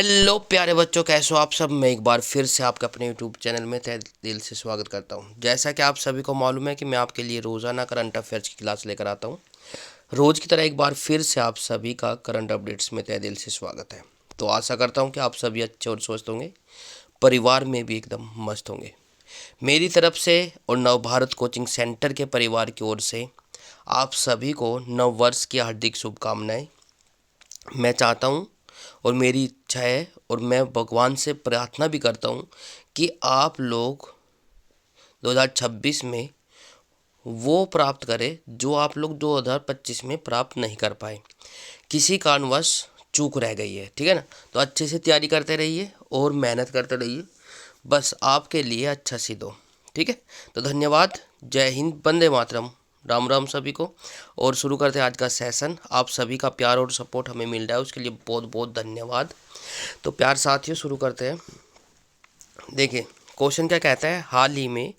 Hello प्यारे बच्चों, कैसे हो आप सब। मैं एक बार फिर से आपके अपने यूट्यूब चैनल में तहे दिल से स्वागत करता हूं। जैसा कि आप सभी को मालूम है कि मैं आपके लिए रोज़ाना करंट अफेयर्स की क्लास लेकर आता हूं। रोज़ की तरह एक बार फिर से आप सभी का करंट अपडेट्स में तहे दिल से स्वागत है। तो आशा करता हूं कि आप सभी अच्छे और स्वस्थ होंगे, परिवार में भी एकदम मस्त होंगे। मेरी तरफ से और नव भारत कोचिंग सेंटर के परिवार की ओर से आप सभी को नव वर्ष की हार्दिक शुभकामनाएं। मैं चाहता हूँ और मेरी इच्छा है और मैं भगवान से प्रार्थना भी करता हूँ कि आप लोग 2026 में वो प्राप्त करें जो आप लोग 2025 में प्राप्त नहीं कर पाए, किसी कारणवश चूक रह गई है। ठीक है ना। तो अच्छे से तैयारी करते रहिए और मेहनत करते रहिए, बस आपके लिए अच्छा सिद्ध हो। ठीक है। तो धन्यवाद। जय हिंद, वंदे मातरम, राम राम सभी को। और शुरू करते हैं आज का सेशन। आप सभी का प्यार और सपोर्ट हमें मिल रहा है, उसके लिए बहुत बहुत धन्यवाद। तो प्यार साथियों, शुरू करते हैं। देखिए क्वेश्चन क्या कहता है, हाल ही में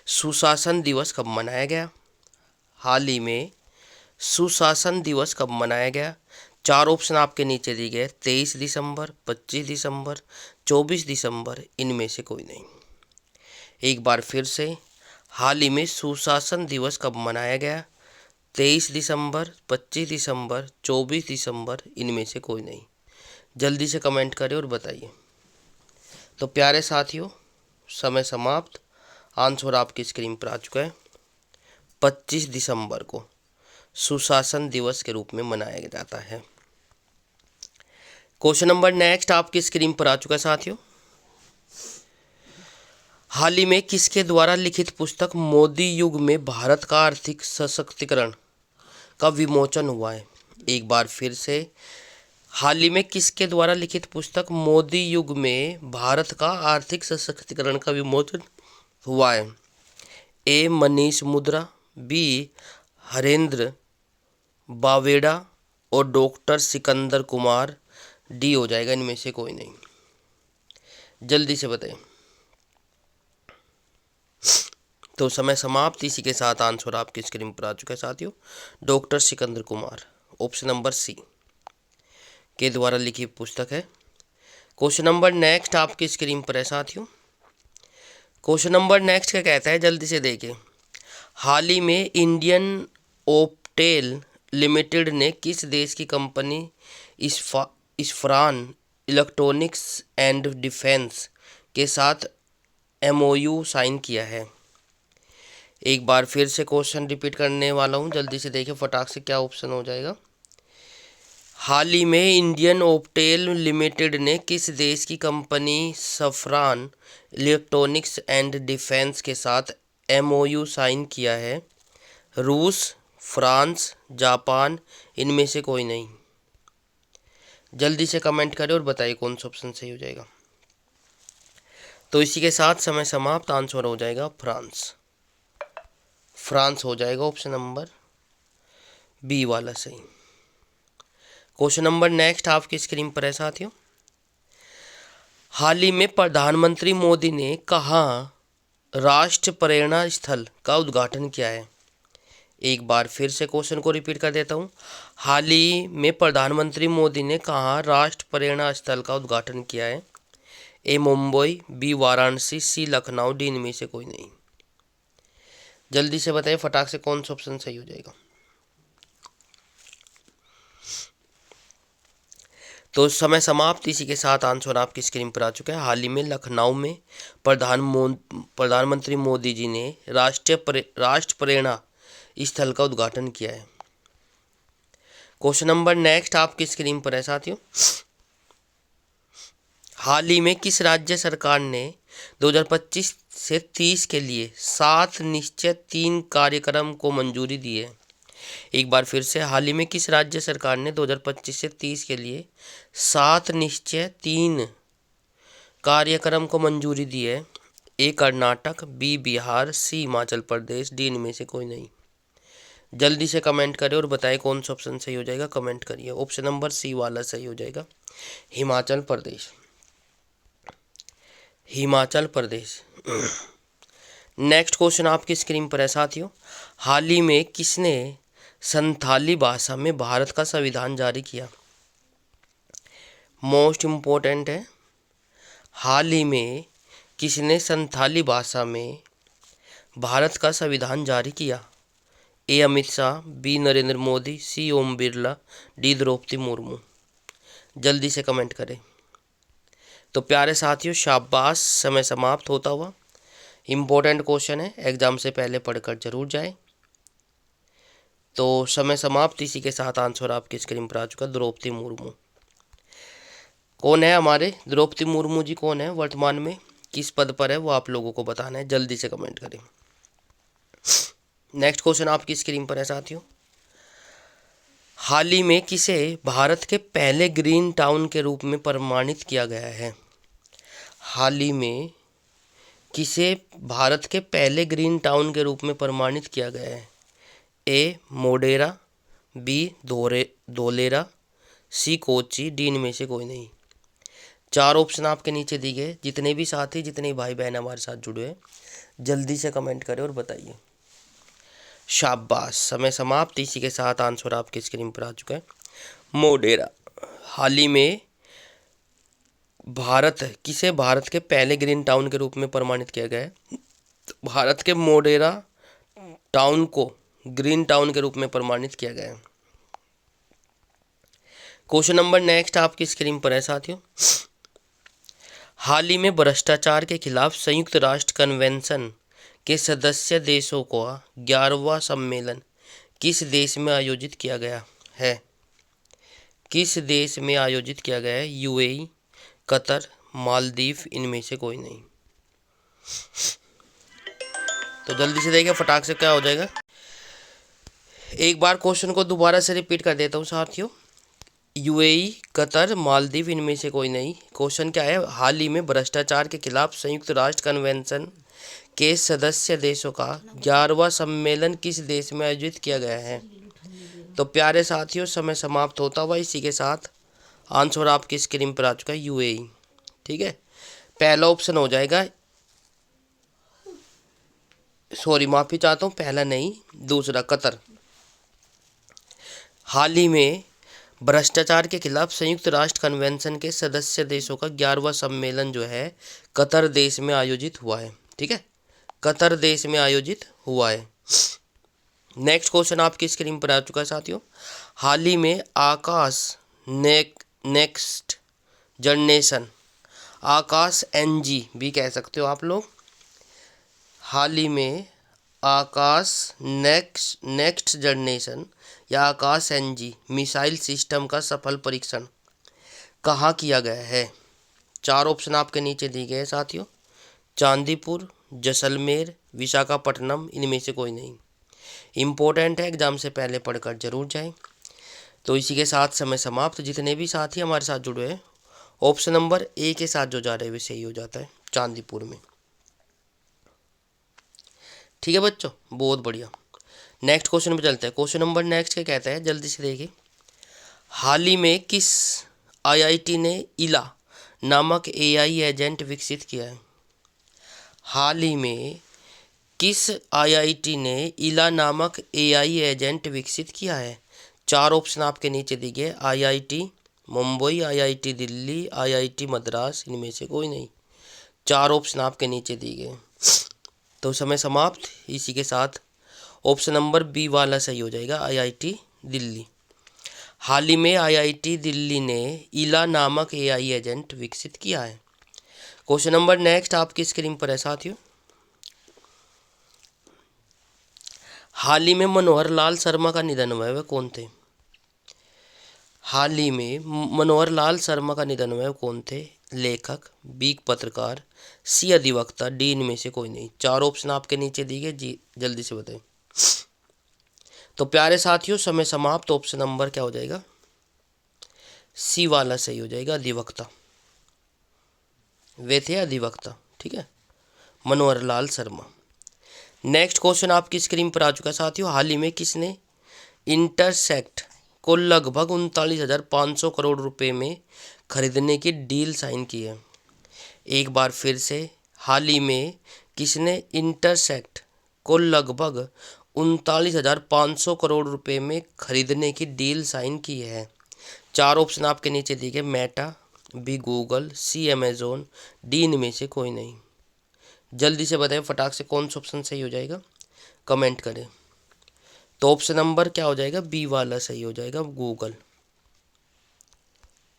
सुशासन दिवस कब मनाया गया। हाल ही में सुशासन दिवस कब मनाया गया। चार ऑप्शन आपके नीचे दिए गए, 23 दिसंबर, 25 दिसंबर, 24 दिसंबर, इनमें से कोई नहीं। एक बार फिर से, हाल ही में सुशासन दिवस कब मनाया गया। 23 दिसंबर, 25 दिसंबर, 24 दिसंबर, इनमें से कोई नहीं। जल्दी से कमेंट करें और बताइए। तो प्यारे साथियों, समय समाप्त। आंसर आपकी स्क्रीन पर आ चुका है। 25 दिसंबर को सुशासन दिवस के रूप में मनाया जाता है। क्वेश्चन नंबर नेक्स्ट आपकी स्क्रीन पर आ चुका है साथियों। हाल ही में किसके द्वारा लिखित पुस्तक मोदी युग में भारत का आर्थिक सशक्तिकरण का विमोचन हुआ है। एक बार फिर से, हाल ही में किसके द्वारा लिखित पुस्तक मोदी युग में भारत का आर्थिक सशक्तिकरण का विमोचन हुआ है। ए मनीष मुद्रा, बी हरेंद्र बावेड़ा और डॉक्टर सिकंदर कुमार, डी हो जाएगा इनमें से कोई नहीं। जल्दी से बताएं। तो समय समाप्त। इसी के साथ आंसर आपकी स्क्रीन पर आ चुका है साथियों। Doctor Sikandar Kumar, option number C के द्वारा लिखी पुस्तक है। क्वेश्चन नंबर नेक्स्ट आपकी स्क्रीन पर है साथियों। क्वेश्चन नंबर नेक्स्ट क्या कहता है, जल्दी से देखिए। हाल ही में इंडियन ओप्टेल लिमिटेड ने किस देश की कंपनी इस्फरान इलेक्ट्रॉनिक्स एंड डिफेंस के साथ एमओयू साइन किया है। एक बार फिर से क्वेश्चन रिपीट करने वाला हूँ, जल्दी से देखिए फटाक से क्या ऑप्शन हो जाएगा। हाल ही में इंडियन ओप्टेल लिमिटेड ने किस देश की कंपनी सफरान इलेक्ट्रॉनिक्स एंड डिफेंस के साथ एमओयू साइन किया है। रूस, फ्रांस, जापान, इनमें से कोई नहीं। जल्दी से कमेंट करें और बताइए कौन सा ऑप्शन सही हो जाएगा। तो इसी के साथ समय समाप्त। आंसर हो जाएगा फ्रांस। फ्रांस हो जाएगा ऑप्शन नंबर बी वाला सही। क्वेश्चन नंबर नेक्स्ट आपकी स्क्रीन पर है साथियों। हाल ही में प्रधानमंत्री मोदी ने कहाँ राष्ट्र प्रेरणा स्थल का उद्घाटन किया है। एक बार फिर से क्वेश्चन को रिपीट कर देता हूँ। हाल ही में प्रधानमंत्री मोदी ने कहाँ राष्ट्र प्रेरणा स्थल का उद्घाटन किया है। ए मुंबई, बी वाराणसी, सी लखनऊ, डी इनमें से कोई नहीं। जल्दी से बताइए फटाक से कौन सा ऑप्शन सही हो जाएगा। तो समय समाप्त। इसी के साथ आंसर आपकी स्क्रीन पर आ चुका है। हाल ही में लखनऊ में प्रधानमंत्री मोदी जी ने राष्ट्र प्रेरणा स्थल का उद्घाटन किया है। क्वेश्चन नंबर नेक्स्ट आपकी स्क्रीन पर है साथियों। हाल ही में किस राज्य सरकार ने 2025 से 30 के लिए 7 निश्चय 3 कार्यक्रम को मंजूरी दी है। एक बार फिर से, हाल ही में किस राज्य सरकार ने 2025 से 30 के लिए 7 निश्चय 3 कार्यक्रम को मंजूरी दी है। ए कर्नाटक, बी बिहार, सी हिमाचल प्रदेश, डी इनमें से कोई नहीं। जल्दी से कमेंट करें और बताएं कौन सा ऑप्शन सही हो जाएगा। कमेंट करिए। ऑप्शन नंबर सी वाला सही हो जाएगा, हिमाचल प्रदेश। हिमाचल प्रदेश। नेक्स्ट क्वेश्चन आपकी स्क्रीन पर है साथियों। हाल ही में किसने संथाली भाषा में भारत का संविधान जारी किया। मोस्ट इम्पोर्टेंट है, हाल ही में किसने संथाली भाषा में भारत का संविधान जारी किया? ए अमित शाह, बी नरेंद्र मोदी, सी ओम बिरला, डी द्रौपदी मुर्मू। जल्दी से कमेंट करें। तो प्यारे साथियों, शाबाश, समय समाप्त होता हुआ। इम्पोर्टेंट क्वेश्चन है, एग्जाम से पहले पढ़कर जरूर जाए। तो समय समाप्त। इसी के साथ आंसर आपकी स्क्रीन पर आ चुका, द्रौपदी मुर्मू। कौन है हमारे द्रौपदी मुर्मू जी? कौन है वर्तमान में, किस पद पर है, वो आप लोगों को बताना है। जल्दी से कमेंट करें। नेक्स्ट क्वेश्चन आपकी स्क्रीन पर है साथियों, हाल ही में किसे भारत के पहले ग्रीन टाउन के रूप में प्रमाणित किया गया है? हाल ही में किसे भारत के पहले ग्रीन टाउन के रूप में प्रमाणित किया गया है? ए मोडेरा, बी धोलेरा, सी कोची, डी इनमें से कोई नहीं। 4 ऑप्शन आपके नीचे दिए गए। जितने भी साथी, जितने भाई बहन हमारे साथ जुड़े हैं, जल्दी से कमेंट करें और बताइए। शाबाश, समय समाप्त। इसी के साथ आंसर आपकी स्क्रीन पर आ चुका है, मोडेरा। हाल ही में किसे भारत के पहले ग्रीन टाउन के रूप में प्रमाणित किया गया है? भारत के मोडेरा टाउन को ग्रीन टाउन के रूप में प्रमाणित किया गया है। क्वेश्चन नंबर नेक्स्ट आपकी स्क्रीन पर है साथियों, हाल ही में भ्रष्टाचार के खिलाफ संयुक्त राष्ट्र कन्वेंशन के सदस्य देशों का 11वां सम्मेलन किस देश में आयोजित किया गया है? किस देश में आयोजित किया गया है? यूएई, कतर, मालदीव, इनमें से कोई नहीं। तो जल्दी से देखिए फटाक से क्या हो जाएगा। एक बार क्वेश्चन को दोबारा से रिपीट कर देता हूँ साथियों, यूएई, कतर, मालदीव, इनमें से कोई नहीं। क्वेश्चन क्या है? हाल ही में भ्रष्टाचार के खिलाफ संयुक्त राष्ट्र कन्वेंशन के सदस्य देशों का 11वां सम्मेलन किस देश में आयोजित किया गया है? तो प्यारे साथियों, समय समाप्त होता हुआ। इसी के साथ आंसर आपकी स्क्रीन पर आ चुका है, यूएई। ठीक है, पहला ऑप्शन हो जाएगा, सॉरी माफ़ी चाहता हूँ, पहला नहीं, दूसरा कतर। हाल ही में भ्रष्टाचार के खिलाफ संयुक्त राष्ट्र कन्वेंशन के सदस्य देशों का 11वां सम्मेलन जो है कतर देश में आयोजित हुआ है। ठीक है, कतर देश में आयोजित हुआ है। नेक्स्ट क्वेश्चन आपकी स्क्रीन पर आ चुका है साथियों, हाल ही में आकाश नेक्स्ट जनरेशन, आकाश एनजी भी कह सकते हो आप लोग, हाल ही में आकाश नेक्स्ट जनरेशन या आकाश एनजी मिसाइल सिस्टम का सफल परीक्षण कहाँ किया गया है? 4 ऑप्शन आपके नीचे दिए गए हैं साथियों, चांदीपुर, जैसलमेर, विशाखापट्टनम, इनमें से कोई नहीं। इम्पोर्टेंट है, एग्जाम से पहले पढ़कर जरूर जाएं। तो इसी के साथ समय समाप्त। जितने भी साथी हमारे साथ जुड़े हैं, ऑप्शन नंबर ए के साथ जो जा रहे हैं वे सही हो जाता है, चांदीपुर में। ठीक है बच्चों, बहुत बढ़िया। नेक्स्ट क्वेश्चन पे चलते हैं। क्वेश्चन नंबर नेक्स्ट क्या कहता है, जल्दी से देखिए, हाल ही में किस आईआईटी ने इला नामक एआई एजेंट विकसित किया है? हाल ही में किस आईआईटी ने इला नामक एआई एजेंट विकसित किया है? 4 ऑप्शन आपके नीचे दिए गए, IIT Mumbai, IIT Delhi, IIT Madras, इनमें से कोई नहीं। 4 ऑप्शन आपके नीचे दिए गए। तो समय समाप्त। इसी के साथ ऑप्शन नंबर बी वाला सही हो जाएगा, आईआईटी दिल्ली। हाल ही में आईआईटी दिल्ली ने इला नामक एआई एजेंट विकसित किया है। क्वेश्चन नंबर नेक्स्ट आपकी स्क्रीन पर है साथियों, हाल ही में मनोहर लाल शर्मा का निधन हुआ है, वे कौन थे? हाल ही में मनोहर लाल शर्मा का निधन हुआ है, कौन थे? लेखक, बी पत्रकार, सी अधिवक्ता, डी इनमें से कोई नहीं। 4 ऑप्शन आपके नीचे दिए गए, जी जल्दी से बताएं। तो प्यारे साथियों, समय समाप्त। ऑप्शन नंबर क्या हो जाएगा? सी वाला सही हो जाएगा, अधिवक्ता। वे थे अधिवक्ता। ठीक है, मनोहर लाल शर्मा। नेक्स्ट क्वेश्चन आपकी स्क्रीन पर आ चुका है साथियों, हाल ही में किसने इंटरसेक्ट को लगभग 39,500 करोड़ रुपए में खरीदने की डील साइन की है? एक बार फिर से, हाल ही में किसने इंटरसेक्ट को लगभग 39,500 करोड़ रुपए में खरीदने की डील साइन की है? 4 ऑप्शन आपके नीचे दिए गए, मेटा, बी गूगल, सी अमेज़ोन, डी इनमें से कोई नहीं। जल्दी से बताएं फटाक से कौन सा ऑप्शन सही हो जाएगा, कमेंट करें। तो ऑप्शन नंबर क्या हो जाएगा, बी वाला सही हो जाएगा, गूगल।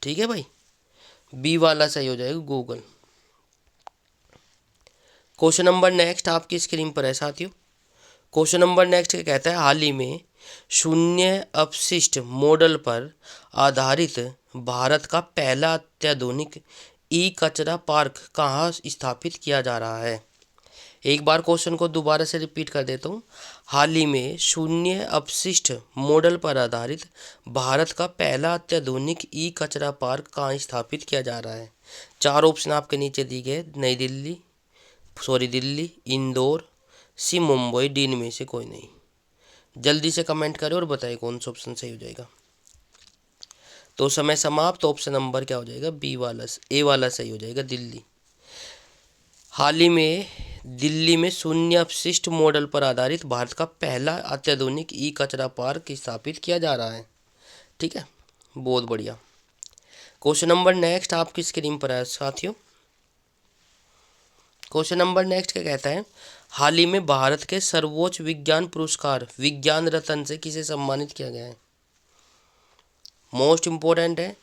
ठीक है भाई, बी वाला सही हो जाएगा, गूगल। क्वेश्चन नंबर नेक्स्ट आपकी स्क्रीन पर है साथियों। क्वेश्चन नंबर नेक्स्ट क्या कहता है, हाल ही में शून्य अपशिष्ट मॉडल पर आधारित भारत का पहला अत्याधुनिक ई कचरा पार्क कहाँ स्थापित किया जा रहा है। एक बार क्वेश्चन को दोबारा से रिपीट कर देता हूँ। हाल ही में शून्य अपशिष्ट मॉडल पर आधारित भारत का पहला अत्याधुनिक ई कचरा पार्क कहाँ स्थापित किया जा रहा है। चार ऑप्शन आपके नीचे दिए गए, दिल्ली, इंदौर, सी मुंबई, डी में से कोई नहीं। जल्दी से कमेंट करें और बताइए कौन सा ऑप्शन सही हो जाएगा। तो समय समाप्त। ऑप्शन नंबर क्या हो जाएगा, बी वाला, ए वाला सही हो जाएगा, दिल्ली। हाल ही में दिल्ली में शून्य अपशिष्ट मॉडल पर आधारित भारत का पहला अत्याधुनिक ई कचरा पार्क स्थापित किया जा रहा है। ठीक है, बहुत बढ़िया। क्वेश्चन नंबर नेक्स्ट आपकी स्क्रीन पर है साथियों। क्वेश्चन नंबर नेक्स्ट क्या कहता है, हाल ही में भारत के सर्वोच्च विज्ञान पुरस्कार विज्ञान रत्न से किसे सम्मानित किया गया है। मोस्ट इंपॉर्टेंट है।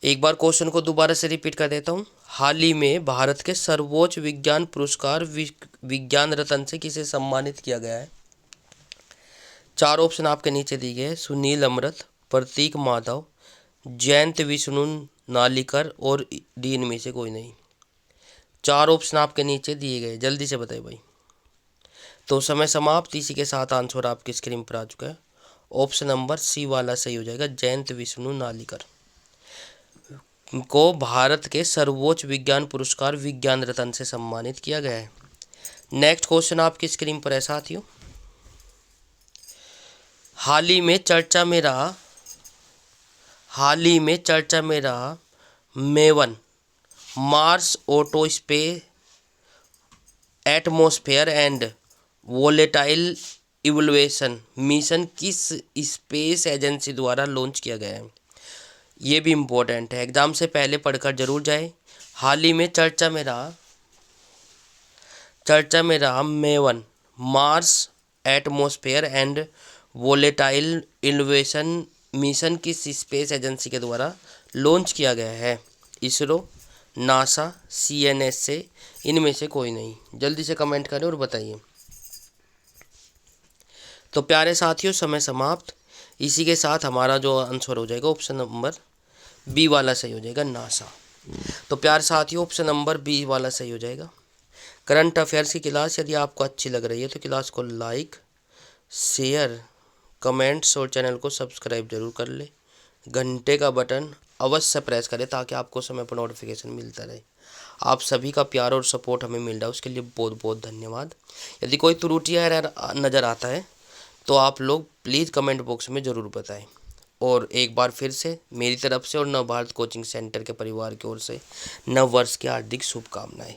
एक बार क्वेश्चन को दोबारा से रिपीट कर देता हूँ। हाल ही में भारत के सर्वोच्च विज्ञान पुरस्कार विज्ञान रत्न से किसे सम्मानित किया गया है। चार ऑप्शन आपके नीचे दिए गए, सुनील अमृत, प्रतीक माधव, जयंत विष्णु नालिकर और डी में से कोई नहीं। चार ऑप्शन आपके नीचे दिए गए, जल्दी से बताइए भाई। तो समय समाप्त। इसी के साथ आंसर आपकी स्क्रीन पर आ चुका है। ऑप्शन नंबर सी वाला सही हो जाएगा, जयंत विष्णु नालिकर को भारत के सर्वोच्च विज्ञान पुरस्कार विज्ञान रत्न से सम्मानित किया गया है। नेक्स्ट क्वेश्चन आपकी स्क्रीन पर है साथियों। हाल ही में चर्चा में रहा MAVEN Mars autospace atmosphere and volatile evolution mission किस स्पेस एजेंसी द्वारा लॉन्च किया गया है। ये भी इम्पोर्टेंट है, एग्जाम से पहले पढ़कर जरूर जाए। हाल ही में चर्चा में रहा MAVEN Mars atmosphere and volatile evolution mission किस स्पेस एजेंसी के द्वारा लॉन्च किया गया है। इसरो, नासा, CNSA, इनमें से कोई नहीं। जल्दी से कमेंट करें और बताइए। तो प्यारे साथियों, समय समाप्त। इसी के साथ हमारा जो आंसर हो जाएगा ऑप्शन नंबर बी वाला सही हो जाएगा, नासा। तो प्यारे साथियों, ऑप्शन नंबर बी वाला सही हो जाएगा। करंट अफेयर्स की क्लास यदि आपको अच्छी लग रही है तो क्लास को लाइक, शेयर, कमेंट्स और चैनल को सब्सक्राइब जरूर कर ले। घंटे का बटन अवश्य प्रेस करें ताकि आपको समय पर नोटिफिकेशन मिलता रहे। आप सभी का प्यार और सपोर्ट हमें मिल रहा है, उसके लिए बहुत बहुत धन्यवाद। यदि कोई त्रुटि नज़र आता है तो आप लोग प्लीज़ कमेंट बॉक्स में ज़रूर बताएं। और एक बार फिर से मेरी तरफ से और नव भारत कोचिंग सेंटर के परिवार की ओर से नव वर्ष की हार्दिक शुभकामनाएं।